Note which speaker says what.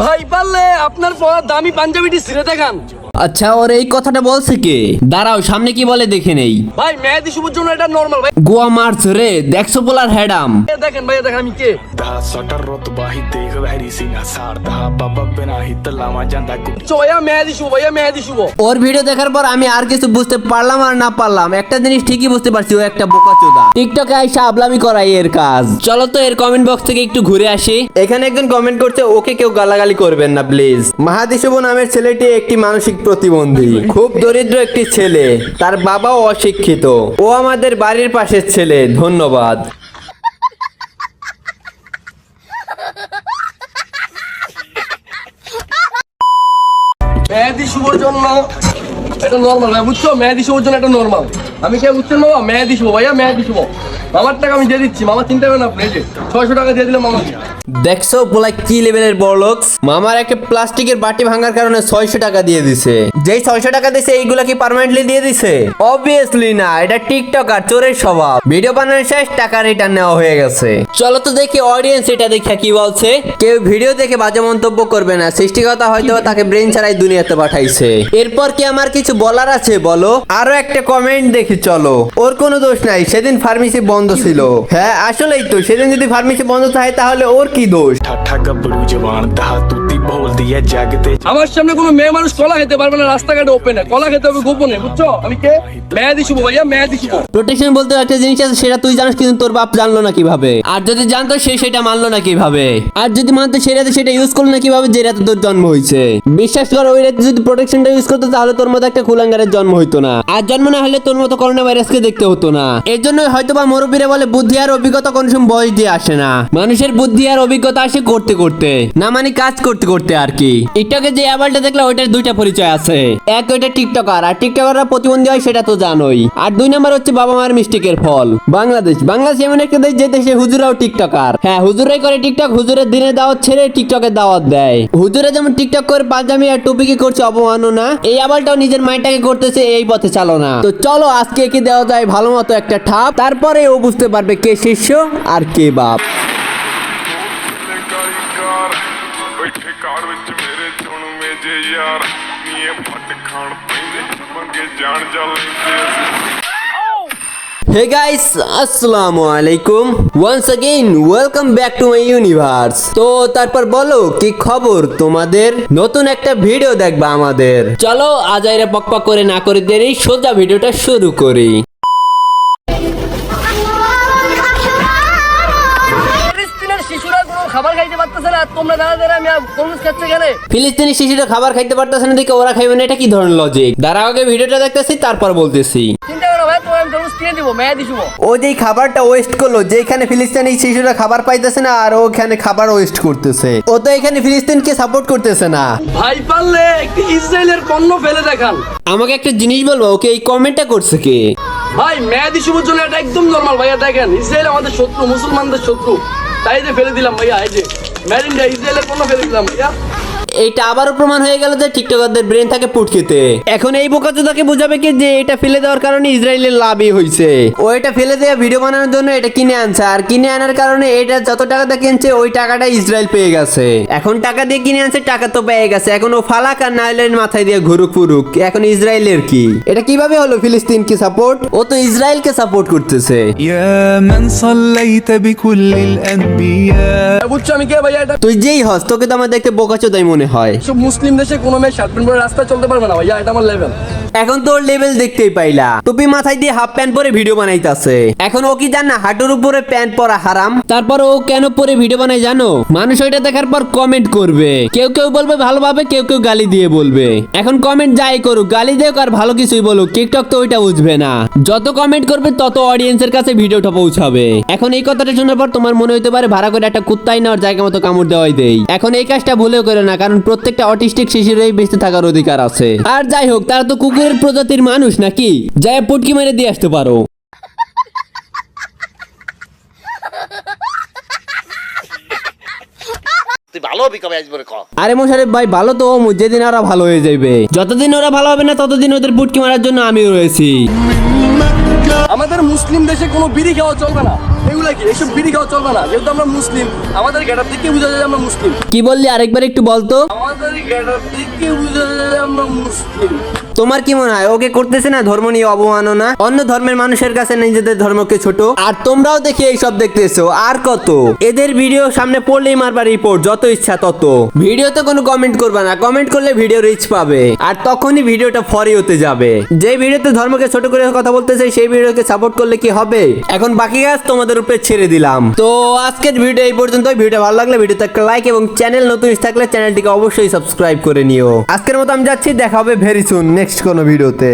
Speaker 1: ভাই পারলে আপনার পরা দামি পাঞ্জাবিটি ছিঁড়ে দেখান।
Speaker 2: আচ্ছা, ওর এই কথাটা বলছে কে? দাঁড়াও, সামনে কি বলে দেখে নেই।
Speaker 1: ভাই মেহেদি শুভর জন্য এটা নরমাল ভাই।
Speaker 2: গোয়া মার্চ রে, দেখছো পোলার হেডাম।
Speaker 1: দেখেন ভাই, দেখেন আমি কে। ভাইয়া মেহেদি শুভ, ভাইয়া মেহেদি শুভ।
Speaker 2: ওর ভিডিও দেখার পর আমি আর কিছু বুঝতে পারলাম আর না পারলাম, একটা জিনিস ঠিকই বুঝতে পারছি, ও একটা বোকাচোদা। টিকটকে আইসা আবলামি করাই এর কাজ। চলো তো এর কমেন্ট বক্স থেকে একটু ঘুরে আসি। এখানে একজন কমেন্ট করছে, ওকে কেউ গালাগালি করবেন না প্লিজ। মাহাদি শুভ নামের ছেলেটি একটি মানসিক প্রতিবন্ধী, খুব দরিদ্র একটি ছেলে, তার বাবাও অশিক্ষিত। ও আমাদের বাড়ির পাশের ছেলে। ধন্যবাদ।
Speaker 1: মেহেদি শুভর জন্য এটা নরমাল ভাই, বুঝছো? মেহেদি শুভর জন্য এটা নরমাল। আমি কে বুঝছেন বাবা? মেহেদি শুভ ভাইয়া, মেহেদি শুভ। মামার টাকা আমি দিয়ে দিচ্ছি, মামা চিন্তা করেন আপনি। এই যে 600 টাকা দিয়ে দিলাম মামাকে।
Speaker 2: দেখছো পোলা কি লেভেলের বড়লোকস। মামার একটা প্লাস্টিকের বাটি ভাঙার কারণে 600 টাকা দিয়ে দিছে। যেই 600 টাকা দিছে এইগুলা কি পার্মানেন্টলি দিয়ে দিছে? অবভিয়াসলি না, এটা টিকটক আর চোরের স্বভাব। ভিডিও বানানোর শেষ, টাকা রিটার্ন নেওয়া হয়ে গেছে। চলো তো দেখি অডিয়েন্স এটা দেখে কি বলছে। কেউ ভিডিও দেখে বাজে মন্তব্য করবে না, সৃষ্টিকর্তা হয়তো তাকে ব্রেন ছাড়াই দুনিয়াতে পাঠাইছে। এরপর কি আমার কিছু বলার আছে বলো? আরো একটা কমেন্ট দেখি চলো। ওর কোনো দোষ নাই, সেদিন ফার্মেসি বন্ধ ছিল। হ্যাঁ আসলেই তো, সেদিন যদি ফার্মেসি বন্ধ থাকে তাহলে ওর কি দোষ?
Speaker 1: আমার সামনে কোনো মেয়ে মানুষ কলা খেতে পারবে না, রাস্তাঘাটে ওপেনে কলা খেতে হবে গোপনে, বুঝছো? আমি কে? মেহেদি শুভ ভাইয়া, মেহেদি শুভ।
Speaker 2: প্রোটেকশন বলতে একটা জিনিস আছে, সেটা তুই জানিস, কিন্তু তোর বাপ জানলো না কিভাবে? আর যদি জানতো সে সেটা মানলো না কিভাবে? আর যদি মানতো সে রাতে সেটা ইউজ করলো না কিভাবে যে রাতে তোর জন্ম হয়েছে? বিশ্বাস কর, ওই রাতে যদি প্রোটেকশনটা ইউজ করতো তাহলে তোর মতো একটা কুলাঙ্গারের জন্ম হইতো না। আর জন্ম না হলে তোর মতো করোনা ভাইরাসকে দেখতে হতো না। এর জন্য হয়তো বা মুরব্বীরা বলে বুদ্ধি আর অভিজ্ঞতা কোন সময় বয়স দিয়ে আসে না। মানুষের বুদ্ধি আর অভিজ্ঞতা আসে করতে করতে, না মানে কাজ করতে করতে আর কি। টিকটকে যে অ্যাবালটা দেখলে ওইটার দুইটা পরিচয় আছে। এক, ওইটা টিকটকার, আর টিকটকাররা প্রতিবন্ধী হয় সেটা তো জানোই। আর 2 নাম্বার হচ্ছে বাবা মায়ের মিস্টেকের ফল। বাংলাদেশ এমন একটা দেশ যে দেশে হুজুরাও টিকটকার। হ্যাঁ, হুজুরাই করে টিকটক, হুজুরের দিনের দাওয়াত ছেড়ে টিকটকের দাওয়াত দেয়। হুজুরে যেমন টিকটক করে পাঞ্জাবি আর টুপিকে করছে অবমাননা, এই আবালটাও নিজের মাইন্ডটাকে করতেছে এই পথে চালনা। তো চলো আজকে একে দেওয়া যায় ভালো মতো একটা ঠাপ, তারপরে ও বুঝতে পারবে কে শিষ্য আর কে বাপ। Hey guys, আসসালামু আলাইকুম। Once again welcome back to my universe. তো তারপর বলো কি খবর তোমাদের? নতুন একটা ভিডিও দেখবা আমাদের। চলো আজাইরা পকপক করে না করে দেরি, সোজা ভিডিওটা শুরু করি।
Speaker 1: খাবার খাইতে পারতেছে না, তোমরা দাঁড়া দাঁড়া আমি তরমুজ খাচ্ছে কেন?
Speaker 2: ফিলিস্তিনি শিশুরা খাবার খাইতে পারতেছে না দেখে ওরা খাইবে না, এটা কি ধরনের লজিক? দাঁড়াও আগে ভিডিওটা দেখতেছি তারপর বলতেছি।
Speaker 1: চিন্তা করো ভাই, তোমার আমি তরমুজ কিনে দিব, মেহেদি শুভ।
Speaker 2: ও যেই খাবারটা ওয়েস্ট করলো, যেখানে ফিলিস্তিনি শিশুরা খাবার পাইতেছে না আর ওখানে খাবার ওয়েস্ট করতেছে, ও তো এখানে ফিলিস্তিনকে সাপোর্ট করতেছে না।
Speaker 1: ভাই পারলে একটি ইসরায়েলের পণ্য ফেলে দেখান।
Speaker 2: আমাকে একটা জিনিস বলবো, ওকে এই কমেন্টটা করছে কে?
Speaker 1: ভাই মেহেদি শুভর জন্য এটা একদম নরমাল ভাইয়া। দেখেন ইসরায়েল আমাদের শত্রু, মুসলমানদের শত্রু, তাই যে ফেলে দিলাম ভাইয়া। এই যে মেড ইন্ডিয়া ইসরায়েলের পণ্য ফেলে দিলাম ভাইয়া।
Speaker 2: এটা আবারও প্রমাণ হয়ে গেল যে টিকটকারদের ব্রেন থাকে পুটকিতে। এখন এই বোকাচোদাকে বুঝাবে কি যে এটা ফেলে দেওয়ার কারণে ইসরায়েলের লাভই হয়েছে। ও এটা ফেলে দেওয়া ভিডিও বানানোর জন্য এটা কিনে আনছে, আর কিনে আনার কারণে এটা যত টাকা দিয়ে কিনছে ওই টাকাটা ইসরায়েল পেয়ে গেছে। এখন টাকা দিয়ে কিনে আনছে, টাকা তো পেয়ে গেছে, এখন ও ফালাক আর নাইলের মাথায় দিয়ে ঘুরুক ফুরুক। এখন ইসরায়েলের কি? এটা কিভাবে হলো ফিলিস্তিনকে সাপোর্ট? ও তো ইসরায়েলকে সাপোর্ট করতেছে।
Speaker 1: বুঝছো আমি কে ভাইয়া? এটা
Speaker 2: তুই যেই হস, তোকে তো আমার দেখতে বোকাচোদাই মনে হয়।
Speaker 1: সব মুসলিম দেশে কোনো মেয়ে শার্ট প্যান্ট পরে রাস্তায় চলতে পারবে না ভাইয়া, এটা আমার লেভেল।
Speaker 2: এখন তোর লেভেল দেখতেই পাইলা, টুপি মাথায় দিয়ে হাফ প্যান্ট পরে ভিডিও বানাইতাছে। এখন ও কি জান না হাঁটুর উপরে প্যান্ট পরা হারাম? তারপর ও কেন পরে ভিডিও বানাই জানো? মানুষ ওইটা দেখার পর কমেন্ট করবে, কেউ কেউ বলবে ভালোভাবে, কেউ কেউ গালি দিয়ে বলবে। এখন কমেন্ট যাই করুক, গালি দেখ আর ভালো কিছুই বলুক, টিকটক তো ওইটা বুঝবে না। যত কমেন্ট করবে তত অডিয়েন্সের কাছে ভিডিওটা পৌঁছাবে। এখন এই কথাটা শোনার পর তোমার মনে হইতে পারে ভাড়া করে একটা কুত্তাই নেওয়ার জায়গা মতো কামড় দেওয়াই দেই। এখন এই কাজটা ভুলেও করে না, কারণ প্রত্যেকটা অটিস্টিক শিশুরই বেঁচে থাকার অধিকার আছে। আর যাই হোক, তারা তো কুকুরের প্রজাতির মানুষ নাকি, যাই পুটকি মেরে দিয়ে আসতে পারো। আরে মোশারেফ ভাই, ভালো তো যেদিন ওরা ভালো হয়ে যাবে। যতদিন ওরা ভালো হবে না ততদিন ওদের পুটকি মারার জন্য আমি রয়েছি।
Speaker 1: আমাদের মুসলিম দেশে কোনো বিড়ি খাওয়া চলবে না। এগুলা কি, এসব বিড়ি খাওয়া চলবে না, যেহেতু আমরা মুসলিম। আমাদের গেটার দিকে বোঝা যায় যে আমরা মুসলিম।
Speaker 2: কি বললি আরেকবার একটু বলতো।
Speaker 1: আমাদের গেটার দিকে বোঝা যায় যে আমরা মুসলিম।
Speaker 2: তোমার কি মনে হয় ওকে করতেছে না ধর্ম নিয়ে অবমাননা? অন্য ধর্মের মানুষের কাছে নিজেদের ধর্মকে ছোট। আর তোমরাও দেখি এইসব দেখতেছো আর কত। এদের ভিডিও সামনে পড়লেই মারবা রিপোর্ট, যত ইচ্ছা তত। ভিডিওতে কোনো কমেন্ট করবা না, কমেন্ট করলে ভিডিও রিচ পাবে আর তখনই ভিডিওটা ফরি হতে যাবে। যে ভিডিওতে ধর্মকে ছোট করে কথা বলতেছে সেই ভিডিওকে সাপোর্ট করলে কি হবে? এখন বাকি কাজ তোমাদের উপরে ছেড়ে দিলাম। তো আজকের ভিডিও এই পর্যন্ত। ভিডিও ভালো লাগলে ভিডিওতে একটা লাইক এবং চ্যানেল নতুন থাকলে চ্যানেলটিকে অবশ্যই সাবস্ক্রাইব করে নিও। আজকের মতো আমি যাচ্ছি, দেখা হবে ভেরি সুন নেক্সট কোনো ভিডিওতে।